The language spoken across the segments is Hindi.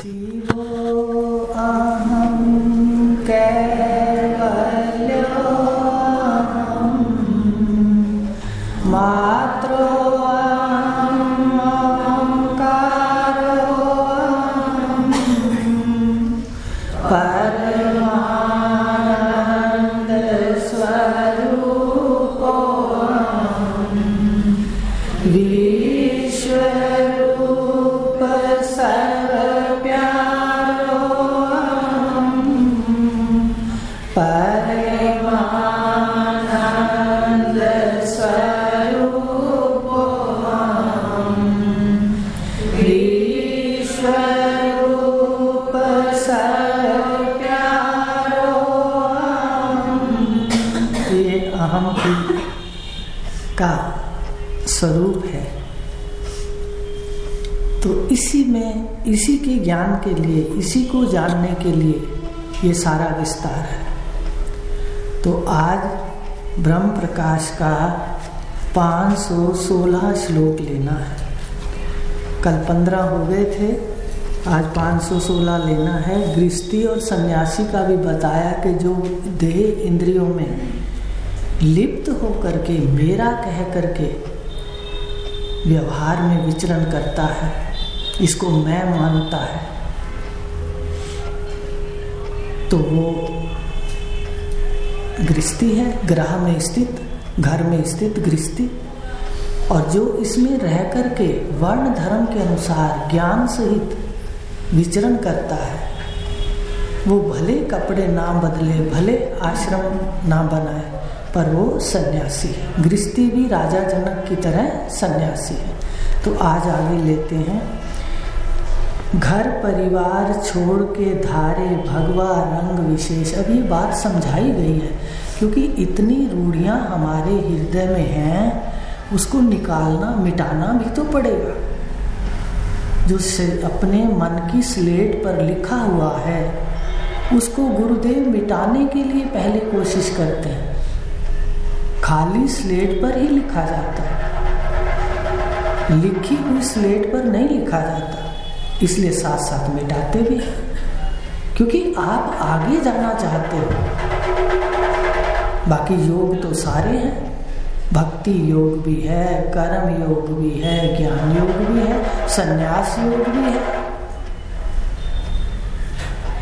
शिवो अहं कैवल्योऽहं मात्रोऽहम् अहंकारोऽहं परमानन्दस्वरूपोऽहं विश्वरूप सर्वव्याप्योऽहं परमानन्दस्वरूपोऽहं विश्वरूप सर्वव्याप्योऽहं। ये अहम का स्वरूप है। तो इसी में, इसी के ज्ञान के लिए, इसी को जानने के लिए ये सारा विस्तार है। तो आज ब्रह्म प्रकाश का 516 श्लोक लेना है। कल 15 हो गए थे, आज 516 लेना है। गृहस्थी और सन्यासी का भी बताया कि जो देह इंद्रियों में लिप्त होकर के मेरा कह करके व्यवहार में विचरण करता है, इसको मैं मानता है, तो वो गृहस्थी है। ग्रह में स्थित, घर में स्थित गृहस्थी। और जो इसमें रह करके वर्ण धर्म के अनुसार ज्ञान सहित विचरण करता है, वो भले कपड़े ना बदले, भले आश्रम ना बनाए, पर वो सन्यासी है। गृहस्थी भी राजा जनक की तरह सन्यासी है। तो आज आगे लेते हैं। घर परिवार छोड़ के धारे भगवा रंग विशेष। अब ये बात समझाई गई है, क्योंकि इतनी रूढ़ियां हमारे हृदय में हैं, उसको निकालना, मिटाना भी तो पड़ेगा। जो अपने मन की स्लेट पर लिखा हुआ है, उसको गुरुदेव मिटाने के लिए पहले कोशिश करते हैं। खाली स्लेट पर ही लिखा जाता है, लिखी हुई स्लेट पर नहीं लिखा जाता। इसलिए साथ साथ मिटाते भी, क्योंकि आप आगे जाना चाहते हो। बाकी योग तो सारे हैं, भक्ति योग भी है, कर्म योग भी है, ज्ञान योग भी है, संन्यास योग भी है।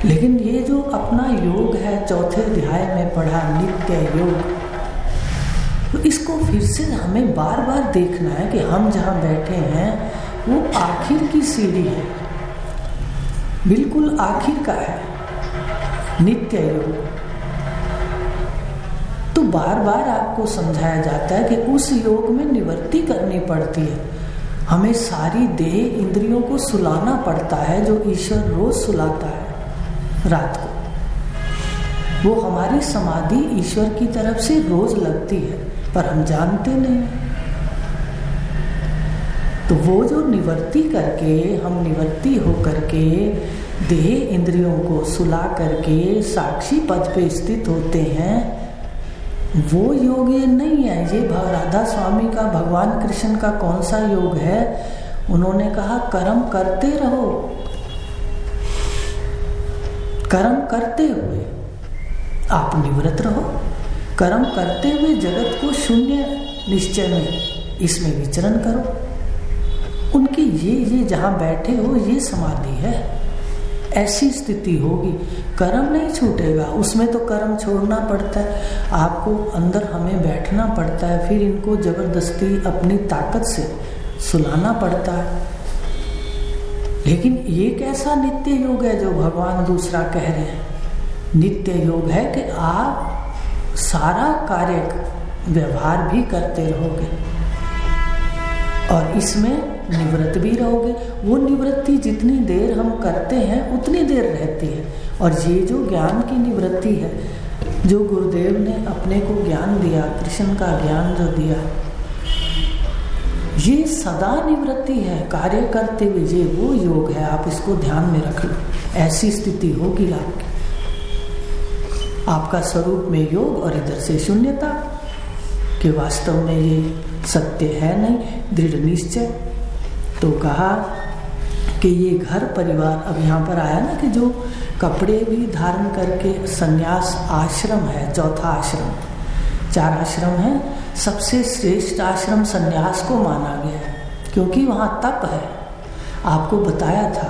लेकिन ये जो अपना योग है, चौथे अध्याय में पढ़ा नित्य योग, तो इसको फिर से हमें बार बार देखना है कि हम जहाँ बैठे हैं वो आखिर की सीढ़ी है, बिल्कुल आखिर का है नित्य योग। तो बार बार आपको समझाया जाता है कि उस योग में निवृत्ति करनी पड़ती है। हमें सारी देह इंद्रियों को सुलाना पड़ता है, जो ईश्वर रोज सुलाता है रात को। वो हमारी समाधि ईश्वर की तरफ से रोज लगती है, पर हम जानते नहीं। तो वो जो निवृत्ति करके, हम निवृत्ति हो करके देह इंद्रियों को सुला करके साक्षी पद पे स्थित होते हैं, वो योग ये नहीं है। ये राधा स्वामी का, भगवान कृष्ण का कौन सा योग है? उन्होंने कहा कर्म करते रहो, कर्म करते हुए आप निवृत्त रहो। कर्म करते हुए जगत को शून्य निश्चय में, इसमें विचरण करो। उनकी ये जहां बैठे हो, ये समाधि है। ऐसी स्थिति होगी, कर्म नहीं छूटेगा। उसमें तो कर्म छोड़ना पड़ता है, आपको अंदर हमें बैठना पड़ता है, फिर इनको जबरदस्ती अपनी ताकत से सुलाना पड़ता है। लेकिन ये कैसा नित्य योग है जो भगवान दूसरा कह रहे हैं? नित्य योग है कि आप सारा कार्य व्यवहार भी करते रहोगे और इसमें निवृत्त भी रहोगे। वो निवृत्ति जितनी देर हम करते हैं उतनी देर रहती है। और ये जो ज्ञान की निवृत्ति है, जो गुरुदेव ने अपने को ज्ञान दिया, कृष्ण का ज्ञान जो दिया, ये सदा निवृत्ति है कार्य करते हुए। ये वो योग है, आप इसको ध्यान में रख लो। ऐसी स्थिति होगी आपकी, आपका स्वरूप में योग और इधर से शून्यता कि वास्तव में ये सत्य है नहीं, दृढ़ निश्चय। तो कहा कि ये घर परिवार, अब यहाँ पर आया ना कि जो कपड़े भी धारण करके संन्यास आश्रम है, चौथा आश्रम, 4 आश्रम है, सबसे श्रेष्ठ आश्रम संन्यास को माना गया है क्योंकि वहाँ तप है। आपको बताया था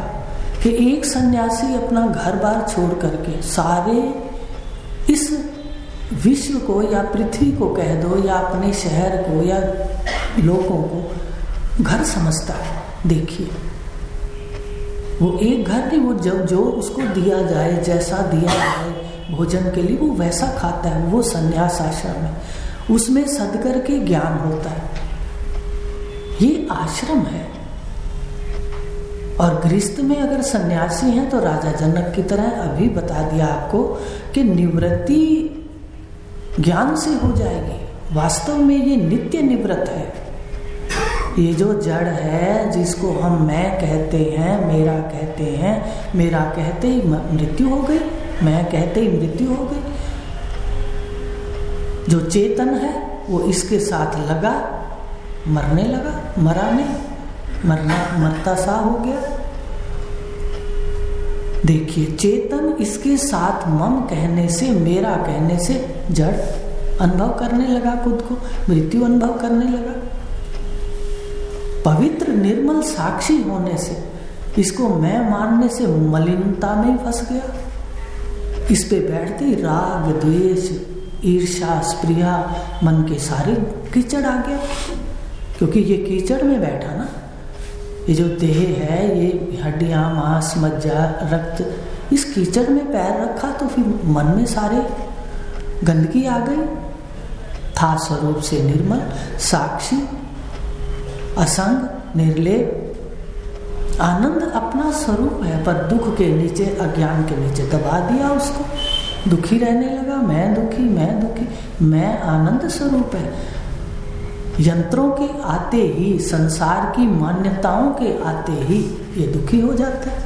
कि एक सन्यासी अपना घर बार छोड़ करके सारे इस विश्व को या पृथ्वी को कह दो या अपने शहर को या लोगों को घर समझता है। देखिए वो एक घर नहीं, वो जो उसको दिया जाए, जैसा दिया जाए भोजन के लिए वो वैसा खाता है। वो संन्यास आश्रम है, उसमें सदकर के ज्ञान होता है। ये आश्रम है। और गृहस्थ में अगर सन्यासी हैं तो राजा जनक की तरह अभी बता दिया आपको कि निवृत्ति ज्ञान से हो जाएगी। वास्तव में ये नित्य निवृत्त है। ये जो जड़ है जिसको हम मैं कहते हैं, मेरा कहते हैं, मेरा कहते ही मृत्यु हो गई, मैं कहते ही मृत्यु हो गई। जो चेतन है वो इसके साथ लगा, मरने लगा, मरा नहीं, मरता सा हो गया। देखिए चेतन इसके साथ मम कहने से, मेरा कहने से जड़ अनुभव करने लगा, खुद को मृत्यु अनुभव करने लगा। पवित्र निर्मल साक्षी होने से, इसको मैं मानने से मलिनता में फंस गया। इस पे बैठते ही राग, द्वेष, ईर्ष्या, स्प्रिया, मन के सारे कीचड़ आ गया। क्योंकि ये कीचड़ में बैठा ना, ये जो देह है, ये हड्डियां, मांस, मज्जा, रक्त, इस कीचड़ में पैर रखा तो फिर मन में सारे गंदगी आ गई। था स्वरूप से निर्मल, साक्षी, असंग, निर्लेप, आनंद अपना स्वरूप है, पर दुख के नीचे, अज्ञान के नीचे दबा दिया उसको। दुखी रहने लगा, मैं दुखी, मैं दुखी। मैं आनंद स्वरूप है। यंत्रों के आते ही, संसार की मान्यताओं के आते ही ये दुखी हो जाता है।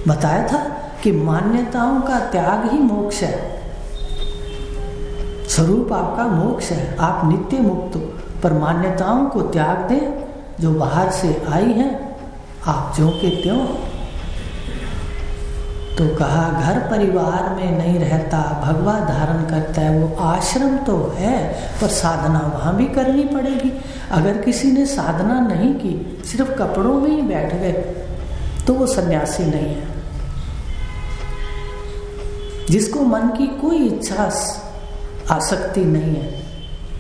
बताया था कि मान्यताओं का त्याग ही मोक्ष है। स्वरूप आपका मोक्ष है, आप नित्य मुक्त हो, पर मान्यताओं को त्याग दें जो बाहर से आई हैं, आप ज्यों के त्यों। तो कहा घर परिवार में नहीं रहता, भगवा धारण करता है। वो आश्रम तो है पर साधना वहां भी करनी पड़ेगी। अगर किसी ने साधना नहीं की, सिर्फ कपड़ों में ही बैठ गए, तो वो सन्यासी नहीं है। जिसको मन की कोई इच्छा, आसक्ति नहीं है,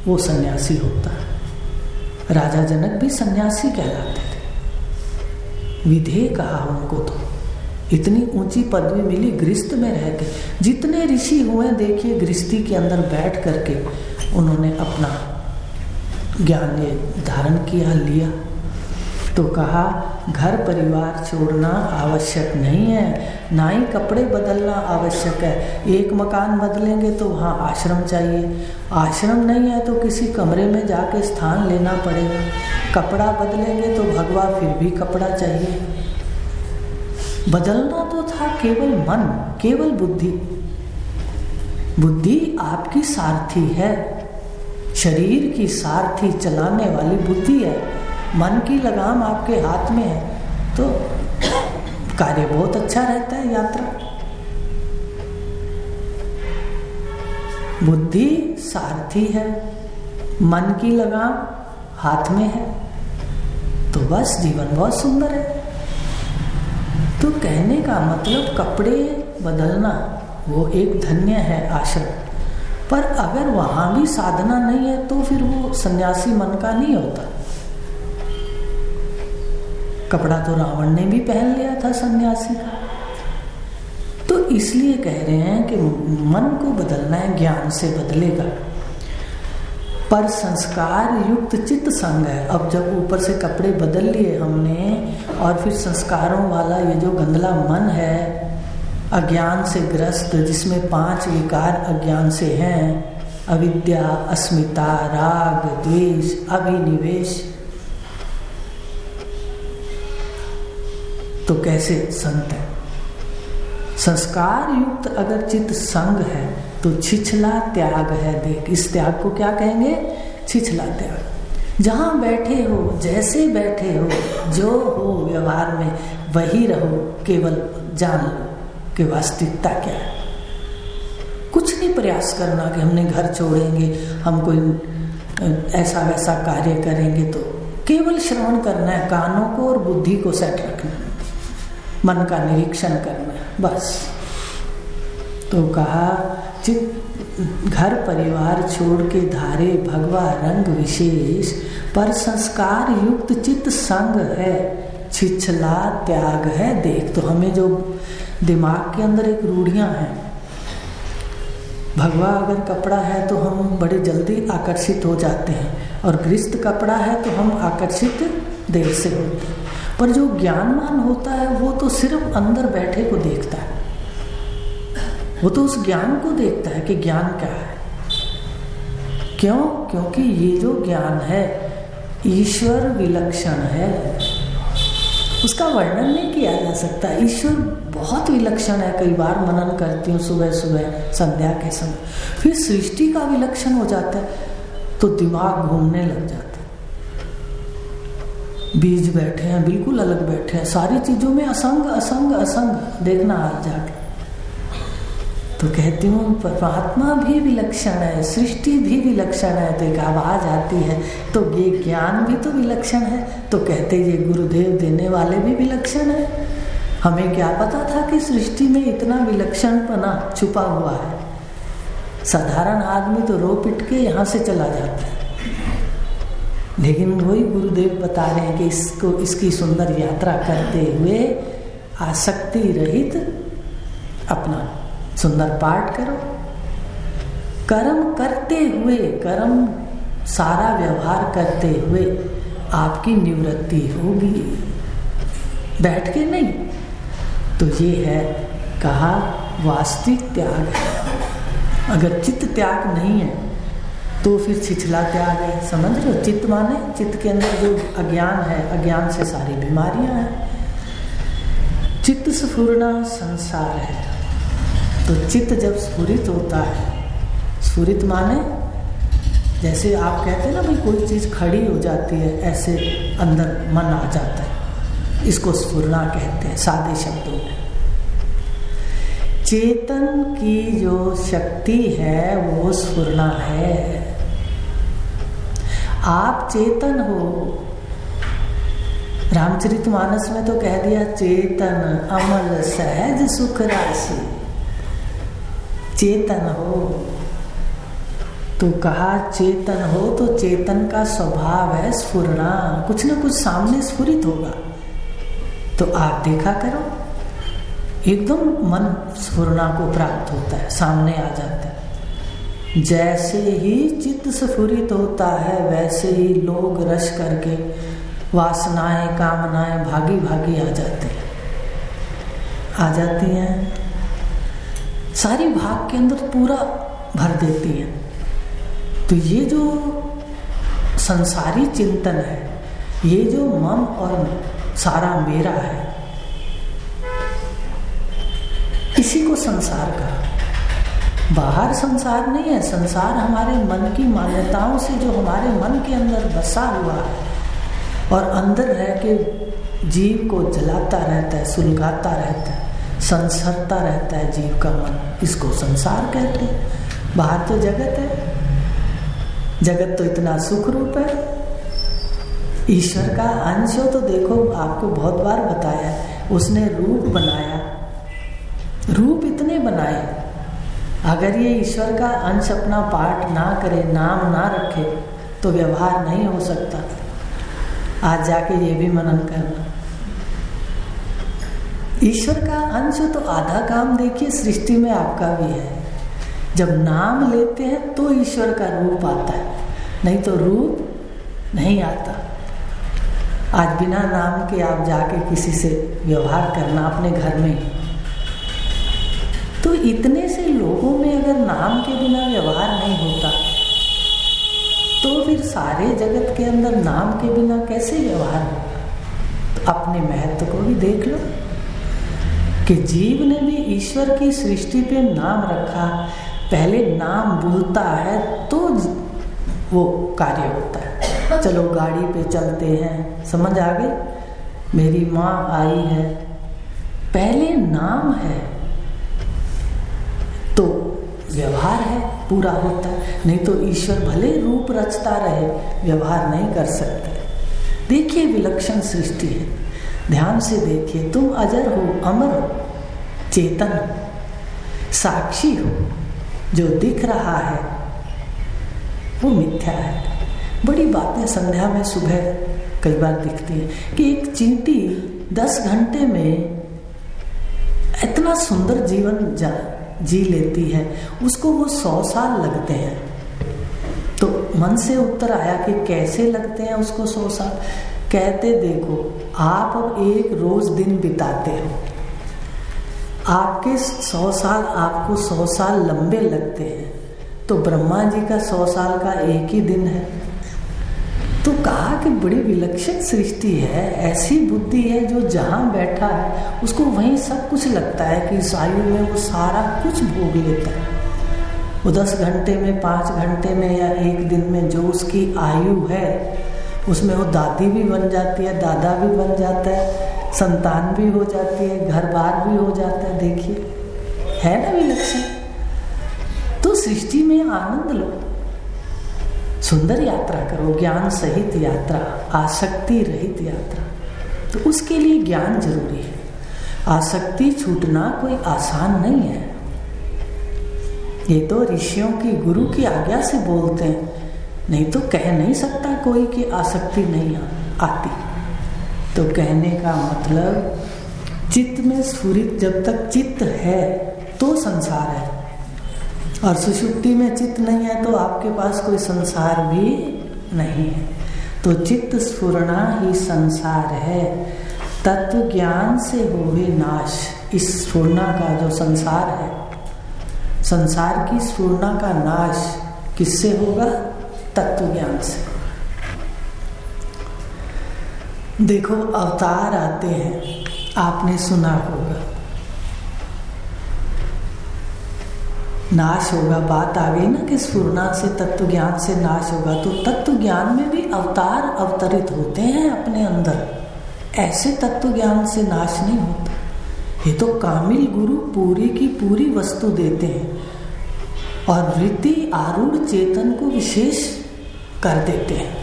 वो सन्यासी होता है। राजा जनक भी सन्यासी कहलाते थे। विधेय कहा उनको, तो इतनी ऊंची पदवी मिली गृहस्थ में रह के। जितने ऋषि हुए देखिए, गृहस्थी के अंदर बैठ करके उन्होंने अपना ज्ञान ये धारण किया, लिया। तो कहा घर परिवार छोड़ना आवश्यक नहीं है, ना ही कपड़े बदलना आवश्यक है। एक मकान बदलेंगे तो वहाँ आश्रम चाहिए, आश्रम नहीं है तो किसी कमरे में जाके स्थान लेना पड़ेगा। कपड़ा बदलेंगे तो भगवा फिर भी कपड़ा चाहिए। बदलना तो था केवल मन, केवल बुद्धि। बुद्धि आपकी सारथी है, शरीर की सारथी चलाने वाली बुद्धि है। मन की लगाम आपके हाथ में है तो कार्य बहुत अच्छा रहता है, यात्रा। बुद्धि सारथी है, मन की लगाम हाथ में है, तो बस जीवन बहुत सुंदर है। तो कहने का मतलब कपड़े बदलना वो एक धन्य है आश्रम, पर अगर वहां भी साधना नहीं है तो फिर वो सन्यासी मन का नहीं होता। कपड़ा तो रावण ने भी पहन लिया था सन्यासी का। तो इसलिए कह रहे हैं कि मन को बदलना है, ज्ञान से बदलेगा। पर संस्कार युक्त चित्त संग है। अब जब ऊपर से कपड़े बदल लिए हमने और फिर संस्कारों वाला ये जो गंदला मन है, अज्ञान से ग्रस्त, जिसमें 5 विकार अज्ञान से हैं, अविद्या, अस्मिता, राग, द्वेष, अभिनिवेश, तो कैसे संत है। संस्कार युक्त अगर चित्त संग है तो छिछला त्याग है। देख, इस त्याग को क्या कहेंगे? छिछला त्याग। जहाँ बैठे हो, जैसे बैठे हो, जो हो व्यवहार में वही रहो। केवल जान लो कि वास्तविकता क्या है। कुछ नहीं प्रयास करना कि हमने घर छोड़ेंगे, हम कोई ऐसा वैसा कार्य करेंगे। तो केवल श्रवण करना है, कानों को और बुद्धि को सेट रखना, मन का निरीक्षण करना है, बस। तो कहा घर परिवार छोड़ के धारे भगवा रंग विशेष, पर संस्कार युक्त चित्त संग है, छिछला त्याग है देख। तो हमें जो दिमाग के अंदर एक रूढ़ियां हैं, भगवा अगर कपड़ा है तो हम बड़े जल्दी आकर्षित हो जाते हैं, और गृहस्थ कपड़ा है तो हम आकर्षित देर से होते हैं। पर जो ज्ञानवान होता है वो तो सिर्फ अंदर बैठे को देखता है, वो तो उस ज्ञान को देखता है कि ज्ञान क्या है। क्यों? क्योंकि ये जो ज्ञान है ईश्वर विलक्षण है, उसका वर्णन नहीं किया जा सकता। ईश्वर बहुत विलक्षण है। कई बार मनन करती हूँ सुबह सुबह संध्या के समय, फिर सृष्टि का विलक्षण हो जाता है तो दिमाग घूमने लग जाता है। बीज बैठे हैं, बिल्कुल अलग बैठे हैं, सारी चीजों में असंग असंग असंग देखना आज जाके। तो कहती हूँ परमात्मा भी विलक्षण है, सृष्टि भी विलक्षण है। तो एक आवाज आती है तो ये ज्ञान भी तो विलक्षण है। तो कहते ये गुरुदेव देने वाले भी विलक्षण है। हमें क्या पता था कि सृष्टि में इतना विलक्षणपना छुपा हुआ है। साधारण आदमी तो रो पिट के यहाँ से चला जाता है, लेकिन वही गुरुदेव बता रहे हैं कि इसको, इसकी सुंदर यात्रा करते हुए आसक्ति रहित अपना सुंदर पाठ करो। कर्म करते हुए, कर्म सारा व्यवहार करते हुए आपकी निवृत्ति होगी, बैठ के नहीं। तो ये है कहा वास्तविक त्याग है। अगर चित्त त्याग नहीं है तो फिर छिछला त्याग है। समझ रहे हो? चित्त माने चित्त के अंदर जो अज्ञान है, अज्ञान से सारी बीमारियां हैं। चित्त स्फुरना संसार है। तो चित्त जब स्फुरित होता है, स्फुरित माने जैसे आप कहते हैं ना भाई कोई चीज खड़ी हो जाती है, ऐसे अंदर मन आ जाता है, इसको स्फुरना कहते हैं सादे शब्दों में। चेतन की जो शक्ति है वो स्फुरना है। आप चेतन हो। रामचरितमानस में तो कह दिया चेतन अमल सहज सुख राशि। चेतन हो तो कहा चेतन हो तो चेतन का स्वभाव है स्फुरना, कुछ ना कुछ सामने स्फुरित होगा। तो आप देखा करो, एकदम मन स्फुरना को प्राप्त होता है, सामने आ जाता है। जैसे ही चित्त स्फुरित होता है वैसे ही लोग रश करके वासनाएं कामनाएं भागी भागी आ जाती हैं, सारी भाग के अंदर पूरा भर देती हैं। तो ये जो संसारी चिंतन है, ये जो मम और सारा मेरा है, इसी को संसार कहा। बाहर संसार नहीं है, संसार हमारे मन की मान्यताओं से जो हमारे मन के अंदर बसा हुआ है और अंदर रह के जीव को जलाता रहता है, सुलगाता रहता है, संसरता रहता है जीव का मन, इसको संसार कहते हैं। बाहर तो जगत है, जगत तो इतना सुख रूप है, ईश्वर का अंश हो। तो देखो आपको बहुत बार बताया, उसने रूप बनाया, रूप इतने बनाए, अगर ये ईश्वर का अंश अपना पाठ ना करे, नाम ना रखे तो व्यवहार नहीं हो सकता। आज जाके ये भी मनन करना, ईश्वर का अंश तो आधा काम देखिए सृष्टि में आपका भी है। जब नाम लेते हैं तो ईश्वर का रूप आता है, नहीं तो रूप नहीं आता। आज बिना नाम के आप जाके किसी से व्यवहार करना अपने घर में, तो इतने से लोगों में अगर नाम के बिना व्यवहार नहीं होता तो फिर सारे जगत के अंदर नाम के बिना कैसे व्यवहार होगा। तो अपने महत्व को भी देख लो कि जीव ने भी ईश्वर की सृष्टि पे नाम रखा। पहले नाम बोलता है तो वो कार्य होता है। चलो गाड़ी पे चलते हैं, समझ आ गई। मेरी माँ आई है, पहले नाम है तो व्यवहार है पूरा होता है, नहीं तो ईश्वर भले रूप रचता रहे व्यवहार नहीं कर सकते। देखिए विलक्षण सृष्टि है, ध्यान से देखिए। तुम अजर हो, अमर हो, चेतन हो, साक्षी हो। जो दिख रहा है वो मिथ्या है। बड़ी बातें संध्या में सुबह कई बार दिखती है कि एक चींटी 10 घंटे में इतना सुंदर जीवन जी लेती है, उसको वो 100 साल लगते हैं। तो मन से उत्तर आया कि कैसे लगते हैं उसको 100 साल। कहते देखो, आप अब एक रोज दिन बिताते हो, आपके 100 साल आपको 100 साल लंबे लगते हैं, तो ब्रह्मा जी का 100 साल का एक ही दिन है। तो कहा कि बड़ी विलक्षण सृष्टि है, ऐसी बुद्धि है जो जहां बैठा है उसको वहीं सब कुछ लगता है कि इस आयु में वो सारा कुछ भोग लेता है। वो 10 घंटे में, 5 घंटे में या एक दिन में जो उसकी आयु है उसमें वो दादी भी बन जाती है, दादा भी बन जाता है, संतान भी हो जाती है, घर बार भी हो जाता है। देखिए है ना विलक्षण। तो सृष्टि में आनंद लो, सुंदर यात्रा करो, ज्ञान सहित यात्रा, आसक्ति रहित यात्रा। तो उसके लिए ज्ञान जरूरी है। आसक्ति छूटना कोई आसान नहीं है। ये तो ऋषियों की, गुरु की आज्ञा से बोलते हैं, नहीं तो कह नहीं सकता कोई कि आसक्ति नहीं आती। तो कहने का मतलब चित्त में स्फुरित, जब तक चित्त है तो संसार है, और सुषुप्ति में चित्त नहीं है तो आपके पास कोई संसार भी नहीं है। तो चित्त स्फुरना ही संसार है। तत्व ज्ञान से होवे नाश। इस स्फुरना का जो संसार है, संसार की स्फुरना का नाश किससे होगा? तत्व ज्ञान से। देखो अवतार आते हैं, आपने सुना होगा, नाश होगा। बात आ गई ना कि स्फुरना से, तत्व ज्ञान से नाश होगा। तो तत्व ज्ञान में भी अवतार अवतरित होते हैं अपने अंदर, ऐसे तत्व ज्ञान से नाश नहीं होता। ये तो कामिल गुरु पूरी की पूरी वस्तु देते हैं और वृत्ति आरूढ़ चेतन को विशेष कर देते हैं।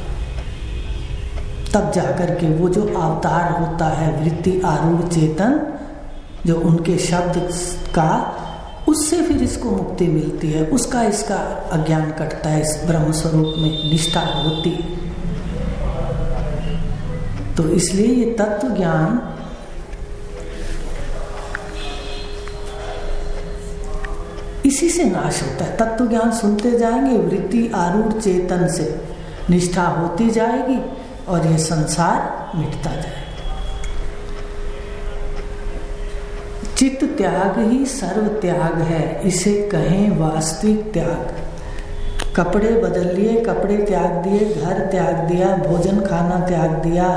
तब जाकर के वो जो अवतार होता है वृत्ति आरूढ़ चेतन, जो उनके शब्द का, उससे फिर इसको मुक्ति मिलती है, उसका इसका अज्ञान कटता है, इस ब्रह्म स्वरूप में निष्ठा होती है। तो इसलिए ये तत्व ज्ञान इसी से नाश होता है। तत्व ज्ञान सुनते जाएंगे, वृत्ति आरूढ़ चेतन से निष्ठा होती जाएगी और ये संसार मिटता जाएगा। चित्त त्याग ही सर्व त्याग है, इसे कहें वास्तविक त्याग। कपड़े बदल लिए, कपड़े त्याग दिए, घर त्याग दिया, भोजन खाना त्याग दिया।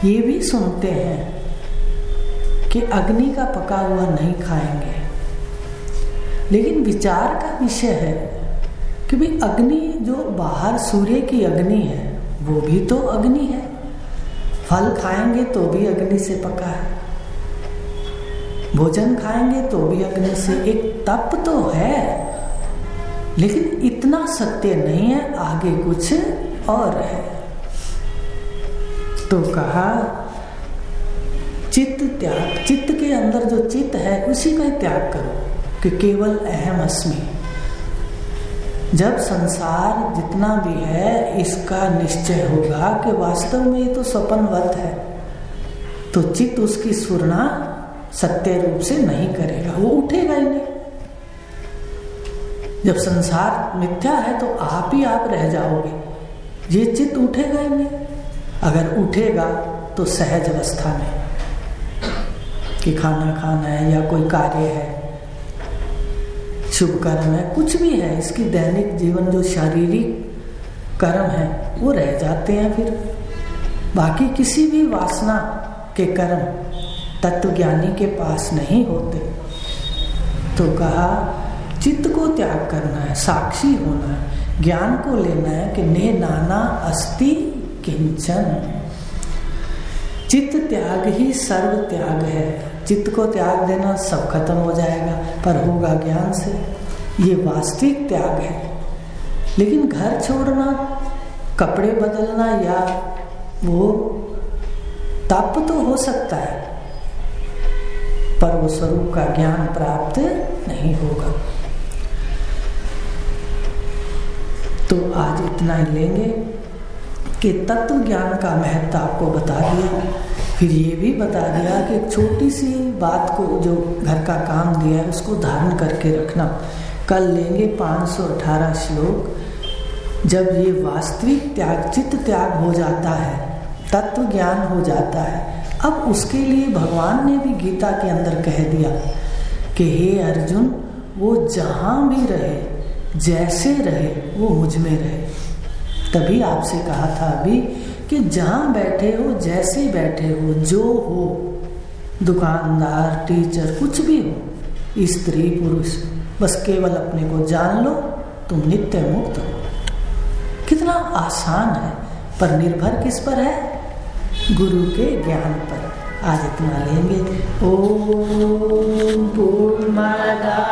ये भी सुनते हैं कि अग्नि का पका हुआ नहीं खाएंगे, लेकिन विचार का विषय है कि भाई अग्नि जो बाहर सूर्य की अग्नि है वो भी तो अग्नि है, फल खाएंगे तो भी अग्नि से पका है, भोजन खाएंगे तो भी अग्नि से। एक तप तो है, लेकिन इतना सत्य नहीं है, आगे कुछ और है। तो कहा चित्त त्याग, चित्त के अंदर जो चित्त है उसी का त्याग करो कि केवल अहम अस्मि। जब संसार जितना भी है इसका निश्चय होगा कि वास्तव में ये तो स्वप्नवत है, तो चित्त उसकी स्फुरना सत्य रूप से नहीं करेगा, वो उठेगा ही नहीं। जब संसार मिथ्या है तो आप ही आप रह जाओगे, ये चित्त उठेगा ही नहीं। अगर उठेगा तो सहज अवस्था में कि खाना खाना है या कोई कार्य है, शुभ कर्म है, कुछ भी है, इसकी दैनिक जीवन जो शारीरिक कर्म है वो रह जाते हैं। फिर बाकी किसी भी वासना के कर्म तत्वज्ञानी के पास नहीं होते। तो कहा चित्त को त्याग करना है, साक्षी होना है। ज्ञान को लेना है कि ने नाना अस्ति किंचन। चित्त त्याग ही सर्व त्याग है। चित्त को त्याग देना सब खत्म हो जाएगा, पर होगा ज्ञान से। ये वास्तविक त्याग है। लेकिन घर छोड़ना, कपड़े बदलना या वो तप तो हो सकता है, पर वो स्वरूप का ज्ञान प्राप्त नहीं होगा। तो आज इतना ही लेंगे कि तत्व ज्ञान का महत्व आपको बता दिया, फिर ये भी बता दिया कि छोटी सी बात को जो घर का काम दिया है उसको धारण करके रखना। कल लेंगे 518 श्लोक। जब ये वास्तविक त्याग, चित्त त्याग हो जाता है, तत्व ज्ञान हो जाता है, अब उसके लिए भगवान ने भी गीता के अंदर कह दिया कि हे अर्जुन, वो जहाँ भी रहे, जैसे रहे, वो मुझ में रहे। तभी आपसे कहा था अभी कि जहाँ बैठे हो, जैसे बैठे हो, जो हो, दुकानदार, टीचर, कुछ भी हो, स्त्री पुरुष, बस केवल अपने को जान लो, तुम नित्य मुक्त हो। कितना आसान है, पर निर्भर किस पर है? गुरु के ज्ञान पर। आज इतना लेंगे। ओम पूर्णमद